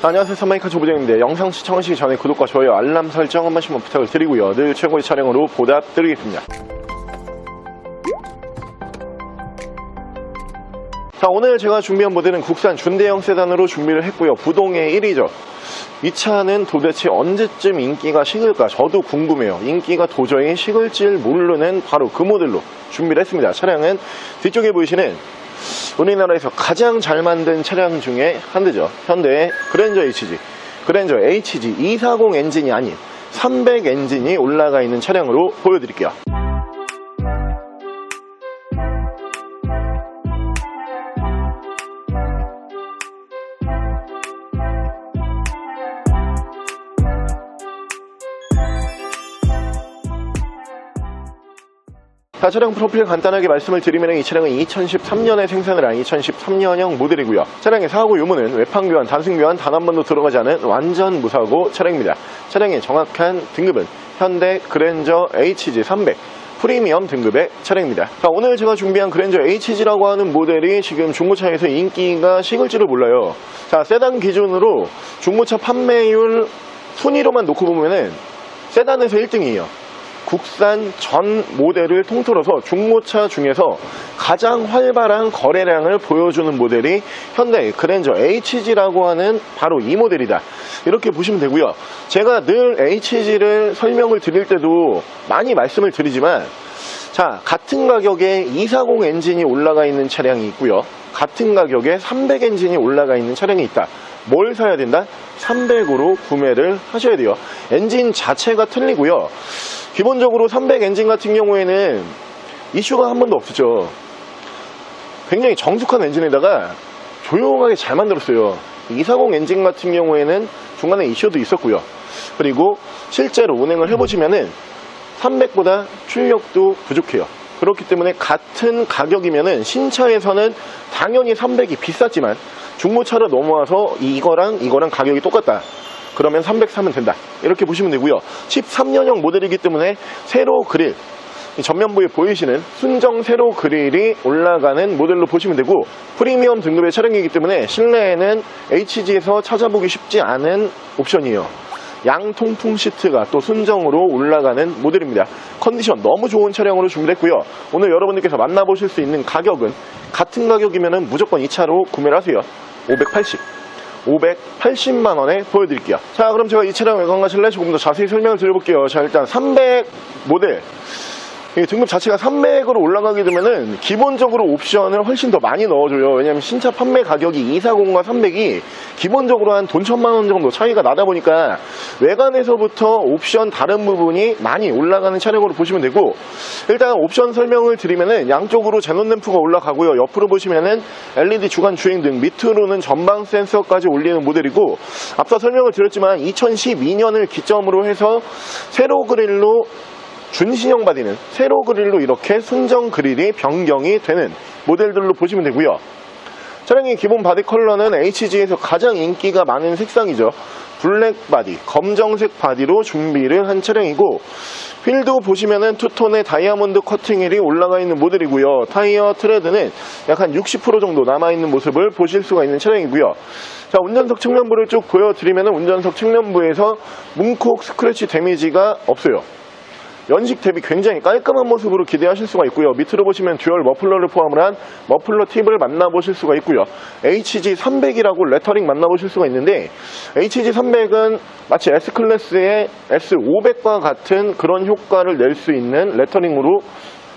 안녕하세요, 선마이카 조부장입니다. 영상 시청하시기 전에 구독과 좋아요, 알람 설정 한 번씩만 부탁을 드리고요. 늘 최고의 차량으로 보답드리겠습니다. 자, 오늘 제가 준비한 모델은 국산 준대형 세단으로 준비를 했고요. 부동의 1위죠. 이 차는 도대체 언제쯤 인기가 식을까? 저도 궁금해요. 인기가 도저히 식을 줄 모르는 바로 그 모델로 준비를 했습니다. 차량은 뒤쪽에 보이시는 우리나라에서 가장 잘 만든 차량 중에 한 대죠. 현대의 그랜저 HG. 그랜저 HG 240 엔진이 아닌 300 엔진이 올라가 있는 차량으로 보여드릴게요. 자, 차량 프로필 간단하게 말씀을 드리면 이 차량은 2013년에 생산을 한 2013년형 모델이고요. 차량의 사고 유무는 외판교환, 단순교환 단 한 번도 들어가지 않은 완전 무사고 차량입니다. 차량의 정확한 등급은 현대 그랜저 HG 300 프리미엄 등급의 차량입니다. 자, 오늘 제가 준비한 그랜저 HG라고 하는 모델이 지금 중고차에서 인기가 식을지를 몰라요. 자, 세단 기준으로 중고차 판매율 순위로만 놓고 보면은 세단에서 1등이에요. 국산 전 모델을 통틀어서 중고차 중에서 가장 활발한 거래량을 보여주는 모델이 현대 그랜저 HG라고 하는 바로 이 모델이다. 이렇게 보시면 되고요. 제가 늘 HG를 설명을 드릴 때도 많이 말씀을 드리지만, 자, 같은 가격에 240 엔진이 올라가 있는 차량이 있고요. 같은 가격에 300 엔진이 올라가 있는 차량이 있다. 뭘 사야 된다? 300으로 구매를 하셔야 돼요. 엔진 자체가 틀리고요. 기본적으로 300 엔진 같은 경우에는 이슈가 한 번도 없었죠. 굉장히 정숙한 엔진에다가 조용하게 잘 만들었어요. 240 엔진 같은 경우에는 중간에 이슈도 있었고요. 그리고 실제로 운행을 해보시면은 300보다 출력도 부족해요. 그렇기 때문에 같은 가격이면은 신차에서는 당연히 300이 비쌌지만 중고차로 넘어와서 이거랑 가격이 똑같다. 그러면 300 사면 된다. 이렇게 보시면 되고요. 13년형 모델이기 때문에 세로 그릴, 전면부에 보이시는 순정 세로 그릴이 올라가는 모델로 보시면 되고, 프리미엄 등급의 차량이기 때문에 실내에는 HG에서 찾아보기 쉽지 않은 옵션이에요. 양통풍 시트가 또 순정으로 올라가는 모델입니다. 컨디션 너무 좋은 차량으로 준비했고요. 오늘 여러분들께서 만나보실 수 있는 가격은 같은 가격이면 무조건 이 차로 구매를 하세요. 580만원에 보여드릴게요. 자, 그럼 제가 이 차량 외관과 실내 조금 더 자세히 설명을 드려볼게요. 자, 일단 300 모델, 등급 자체가 300으로 올라가게 되면은 기본적으로 옵션을 훨씬 더 많이 넣어줘요. 왜냐면 신차 판매 가격이 240과 300이 기본적으로 한 돈 1000만원 정도 차이가 나다 보니까 외관에서부터 옵션 다른 부분이 많이 올라가는 차량으로 보시면 되고, 일단 옵션 설명을 드리면은 양쪽으로 제논 램프가 올라가고요. 옆으로 보시면은 LED 주간 주행등, 밑으로는 전방 센서까지 올리는 모델이고, 앞서 설명을 드렸지만 2012년을 기점으로 해서 세로 그릴로 준신형 바디는 세로 그릴로 이렇게 순정 그릴이 변경이 되는 모델들로 보시면 되고요. 차량의 기본 바디 컬러는 HG에서 가장 인기가 많은 색상이죠. 블랙 바디, 검정색 바디로 준비를 한 차량이고, 휠도 보시면은 투톤의 다이아몬드 커팅 휠이 올라가 있는 모델이고요. 타이어 트레드는 약 한 60% 정도 남아있는 모습을 보실 수가 있는 차량이고요. 자, 운전석 측면부를 쭉 보여드리면은 운전석 측면부에서 문콕 스크래치 데미지가 없어요. 연식 대비 굉장히 깔끔한 모습으로 기대하실 수가 있고요. 밑으로 보시면 듀얼 머플러를 포함을 한 머플러 팁을 만나보실 수가 있고요. HG300이라고 레터링 만나보실 수가 있는데, HG300은 마치 S클래스의 S500과 같은 그런 효과를 낼 수 있는 레터링으로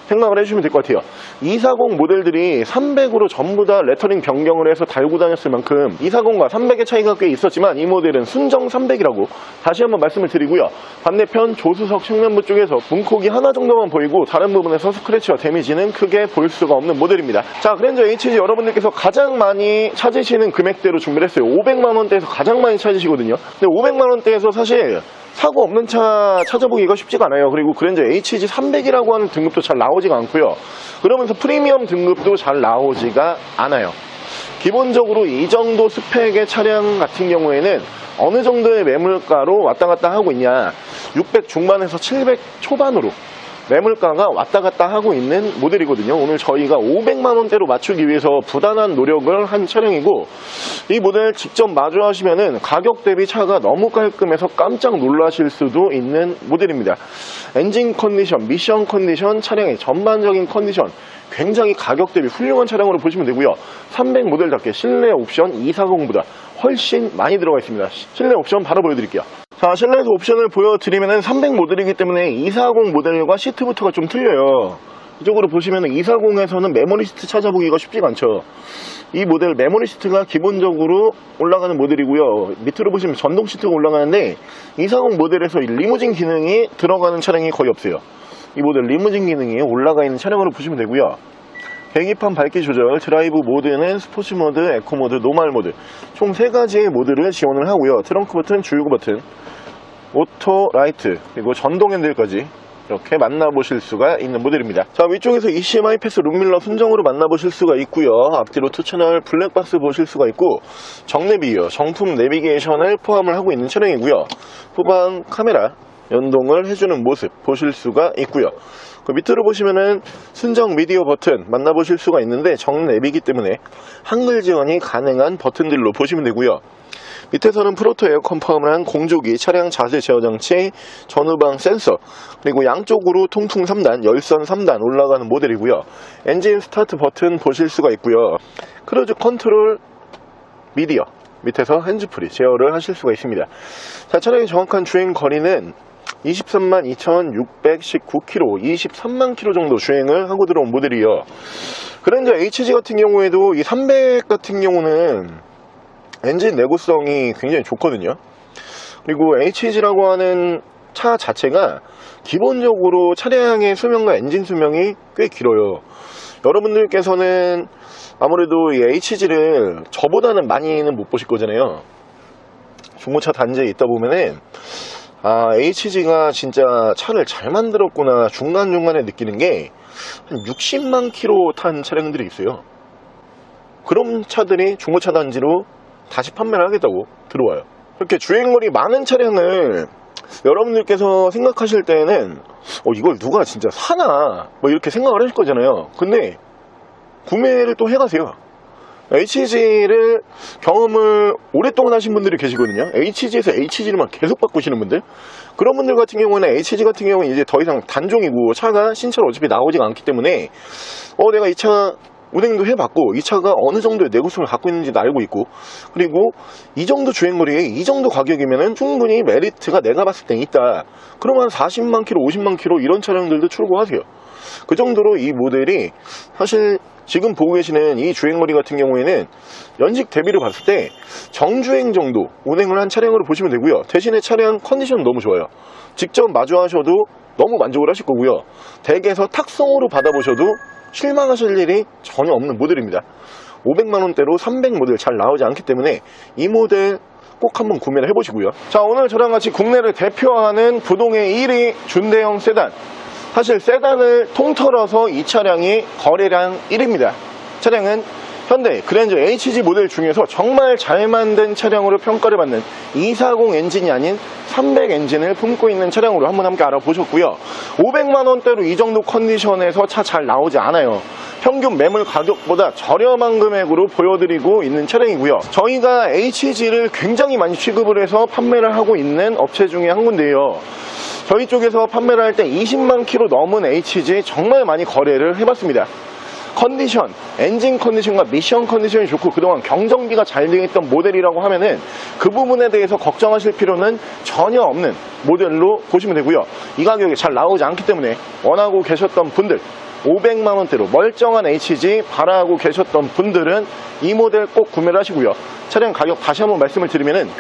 생각을 해주시면 될 것 같아요. 240 모델들이 300으로 전부 다 레터링 변경을 해서 달고 다녔을 만큼 240과 300의 차이가 꽤 있었지만, 이 모델은 순정 300이라고 다시 한번 말씀을 드리고요. 반대편 조수석 측면부 쪽에서 문콕이 하나 정도만 보이고 다른 부분에서 스크래치와 데미지는 크게 볼 수가 없는 모델입니다. 자, 그랜저 HG 여러분들께서 가장 많이 찾으시는 금액대로 준비를 했어요. 500만원대에서 가장 많이 찾으시거든요. 근데 500만원대에서 사실 사고 없는 차 찾아보기가 쉽지가 않아요. 그리고 그랜저 HG 300이라고 하는 등급도 잘 나오지가 않고요. 그러면서 프리미엄 등급도 잘 나오지가 않아요. 기본적으로 이 정도 스펙의 차량 같은 경우에는 어느 정도의 매물가로 왔다 갔다 하고 있냐, 600 중반에서 700 초반으로 매물가가 왔다 갔다 하고 있는 모델이거든요. 오늘 저희가 500만원대로 맞추기 위해서 부단한 노력을 한 차량이고, 이 모델 직접 마주하시면은 가격 대비 차가 너무 깔끔해서 깜짝 놀라실 수도 있는 모델입니다. 엔진 컨디션, 미션 컨디션, 차량의 전반적인 컨디션 굉장히 가격 대비 훌륭한 차량으로 보시면 되고요. 300 모델답게 실내 옵션 240보다 훨씬 많이 들어가 있습니다. 실내 옵션 바로 보여드릴게요. 자, 실내에서 옵션을 보여드리면은 300 모델이기 때문에 240 모델과 시트부터가 좀 틀려요. 이쪽으로 보시면은 240에서는 메모리 시트 찾아보기가 쉽지가 않죠. 이 모델 메모리 시트가 기본적으로 올라가는 모델이고요. 밑으로 보시면 전동 시트가 올라가는데 240 모델에서 리무진 기능이 들어가는 차량이 거의 없어요. 이 모델 리무진 기능이 올라가 있는 차량으로 보시면 되고요. 계기판 밝기 조절, 드라이브 모드는 스포츠 모드, 에코 모드, 노멀 모드 총 3가지의 모드를 지원을 하고요. 트렁크 버튼, 주유구 버튼, 오토 라이트, 그리고 전동 핸들까지 이렇게 만나보실 수가 있는 모델입니다. 자, 위쪽에서 ECMI 패스 룸밀러 순정으로 만나보실 수가 있고요. 앞뒤로 2채널 블랙박스 보실 수가 있고, 정내비요, 정품 내비게이션을 포함을 하고 있는 차량이고요. 후방 카메라 연동을 해주는 모습 보실 수가 있고요. 그 밑으로 보시면은 순정 미디어 버튼 만나보실 수가 있는데 정내비이기 때문에 한글 지원이 가능한 버튼들로 보시면 되고요. 밑에서는 프로토 에어컨 포함을 한 공조기, 차량 자세 제어 장치, 전후방 센서, 그리고 양쪽으로 통풍 3단, 열선 3단 올라가는 모델이고요. 엔진 스타트 버튼 보실 수가 있고요. 크루즈 컨트롤 미디어, 밑에서 핸즈프리 제어를 하실 수가 있습니다. 자, 차량의 정확한 주행 거리는 232,619km, 23만 km 정도 주행을 하고 들어온 모델이에요. 그랜저 HG 같은 경우에도 이 300 같은 경우는 엔진 내구성이 굉장히 좋거든요. 그리고 HG라고 하는 차 자체가 기본적으로 차량의 수명과 엔진 수명이 꽤 길어요. 여러분들께서는 아무래도 이 HG를 저보다는 많이는 못 보실 거잖아요. 중고차 단지에 있다 보면은 HG가 진짜 차를 잘 만들었구나 중간중간에 느끼는 게 한 60만 킬로 탄 차량들이 있어요. 그런 차들이 중고차 단지로 다시 판매를 하겠다고 들어와요. 이렇게 주행거리 많은 차량을 여러분들께서 생각하실 때는 이걸 누가 진짜 사나 뭐 이렇게 생각을 하실 거잖아요. 근데 구매를 또 해가세요. HG를 경험을 오랫동안 하신 분들이 계시거든요. HG에서 HG를만 계속 바꾸시는 분들, 그런 분들 같은 경우는 HG 같은 경우는 이제 더 이상 단종이고 차가 신차로 어차피 나오지가 않기 때문에 내가 이 차 운행도 해봤고 이 차가 어느 정도의 내구성을 갖고 있는지도 알고 있고, 그리고 이 정도 주행거리에 이 정도 가격이면은 충분히 메리트가 내가 봤을 땐 있다. 그러면 40만 킬로, 50만 킬로 이런 차량들도 출고하세요. 그 정도로 이 모델이 사실 지금 보고 계시는 이 주행거리 같은 경우에는 연식 대비로 봤을 때 정주행 정도 운행을 한 차량으로 보시면 되고요. 대신에 차량 컨디션 너무 좋아요. 직접 마주하셔도 너무 만족을 하실 거고요. 댁에서 탁송으로 받아보셔도 실망하실 일이 전혀 없는 모델입니다. 500만원대로 300 모델 잘 나오지 않기 때문에 이 모델 꼭 한번 구매를 해보시고요. 자, 오늘 저랑 같이 국내를 대표하는 부동의 1위 준대형 세단, 사실 세단을 통틀어서 이 차량이 거래량 1위입니다. 차량은 현대 그랜저 HG 모델 중에서 정말 잘 만든 차량으로 평가를 받는 240 엔진이 아닌 300 엔진을 품고 있는 차량으로 한번 함께 알아보셨고요. 500만원대로 이 정도 컨디션에서 차 잘 나오지 않아요. 평균 매물 가격보다 저렴한 금액으로 보여드리고 있는 차량이고요. 저희가 HG를 굉장히 많이 취급을 해서 판매를 하고 있는 업체 중에 한 군데예요. 저희 쪽에서 판매를 할 때 20만 킬로 넘은 HG 정말 많이 거래를 해봤습니다. 컨디션, 엔진 컨디션과 미션 컨디션이 좋고 그동안 경정비가 잘 되어 있던 모델이라고 하면은 그 부분에 대해서 걱정하실 필요는 전혀 없는 모델로 보시면 되고요. 이 가격에 잘 나오지 않기 때문에 원하고 계셨던 분들, 500만원대로 멀쩡한 HG 바라고 계셨던 분들은 이 모델 꼭 구매를 하시고요. 차량 가격 다시 한번 말씀을 드리면은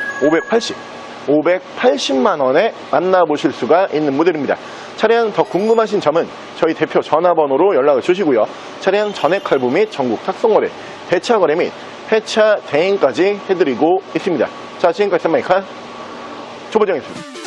580만원에 만나보실 수가 있는 모델입니다. 차량 더 궁금하신 점은 저희 대표 전화번호로 연락을 주시고요. 차량 전액 할부 및 전국 탁송거래, 대차 거래 및 폐차 대행까지 해드리고 있습니다. 자, 지금까지 샌마이카 초보정이었습니다.